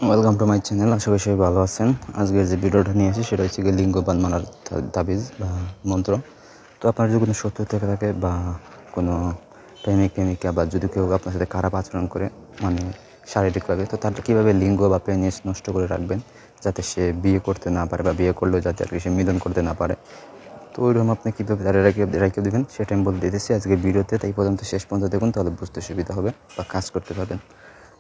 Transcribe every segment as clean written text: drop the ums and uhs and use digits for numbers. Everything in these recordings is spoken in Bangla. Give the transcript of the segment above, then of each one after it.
Welcome to my channel. আশা করি সবাই ভালো আছেন। আজকের যে ভিডিওটা নিয়ে আসি সেটা হচ্ছে লিঙ্গ বানমারার তাবিজ বা মন্ত্র। তো আপনার যদি কোনো শত্রু থেকে থাকে বা কোনো প্রেমিকা বা যদি কেউ আপনার সাথে খারাপ আচরণ করে মানে শারীরিকভাবে, তো তার কীভাবে লিঙ্গ বা পেনিস নষ্ট করে রাখবেন যাতে সে বিয়ে করতে না পারে বা বিয়ে করলেও যাতে আর কি সে মিলন করতে না পারে, তো ওইরকম আপনি কীভাবে তারা রেখে দেবেন সেটা আমি বলে দিতেছি আজকের ভিডিওতে। তাই পর্যন্ত শেষ পর্যন্ত দেখুন, তাহলে বুঝতে সুবিধা হবে বা কাজ করতে পারবেন।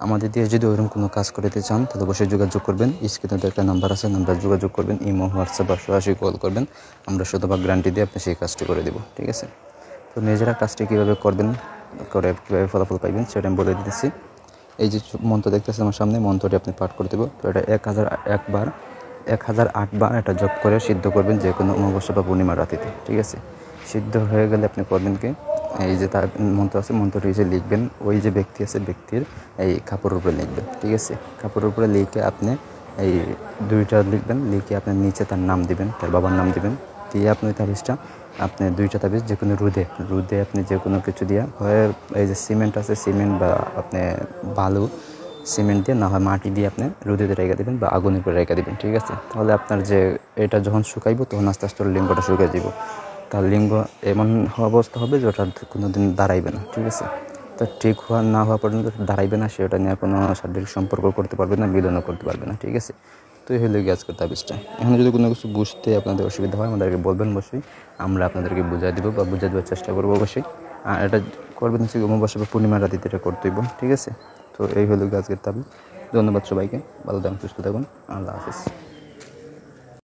আমাদের দিয়ে যদি ওইরকম কোনো কাজ করতে চান তাহলে অবশ্যই যোগাযোগ করবেন। স্ক্রিনে একটা নাম্বার আছে, নাম্বার যোগাযোগ করবেন। ইমো, হোয়াটসঅ্যাপ বা সরাসরি কল করবেন। আমরা শতভাগ গ্যারান্টি দিয়ে আপনি সেই কাজটি করে দেবো, ঠিক আছে? তো নিজেরা কাজটি কীভাবে করবেন, কীভাবে ফলাফল পাইবেন সেটা আমি বলে দিতেছি। এই যে মন্ত্র দেখতেছেন আমার সামনে, মন্ত্রটি আপনি পাঠ করে দেবো। তো এটা 1008 বার এটা জপ করে সিদ্ধ করবেন যে কোনো অমাবস্যা বা পূর্ণিমা রাতিতে, ঠিক আছে? সিদ্ধ হয়ে গেলে আপনি করবেন কি, এই যে তার মন্ত্র আছে, মন্ত্রটি যে লিখবেন ওই যে ব্যক্তি আছে ব্যক্তির এই কাপড়ের উপরে লিখবেন, ঠিক আছে? কাপড়ের উপরে লিখে আপনি এই 2টা লিখবেন, লিখে আপনার নিচে তার নাম দিবেন, তার বাবার নাম দিবেন, দিয়ে আপনি তাবিজটা আপনি 2টা তাবিজ যে কোনো রোদে আপনি যে কোনো কিছু দিয়ে, হয় এই যে সিমেন্ট আছে সিমেন্ট বা আপনি বালু সিমেন্ট দিয়ে, না হয় মাটি দিয়ে আপনি রোদে রেখে দেবেন বা আগুনের উপরে রেখে দেবেন, ঠিক আছে? তাহলে আপনার যে এটা যখন শুকাইব তখন আস্তে আস্তে লিঙ্গটা শুকিয়ে যাব। তার লিঙ্গ এমন অবস্থা হবে যে ওটা কোনো দিন দাঁড়াইবে না, ঠিক আছে? তা ঠিক না হওয়া পর্যন্ত দাঁড়াইবে না, সেটা নিয়ে কোনো শারীরিক সম্পর্ক করতে পারবে না, মিলনও করতে পারবে না, ঠিক আছে? তো এই হলো গ্যাস করতে তাবিজটা। এখন যদি কোনো কিছু বুঝতে আপনাদের অসুবিধা হয় আমাদেরকে বলবেন, অবশ্যই আমরা আপনাদেরকে বুঝিয়ে দেবো বা বুঝিয়ে দেওয়ার চেষ্টা করবো অবশ্যই। আর এটা করবেন হচ্ছে অমাবস্যা বা পূর্ণিমা রাতিতে এটা করতে হইব, ঠিক আছে? তো এই হলো আজকের তাবিজ। ধন্যবাদ সবাইকে, ভালো থাকুন, সুস্থ থাকুন, আল্লাহ হাফিজ।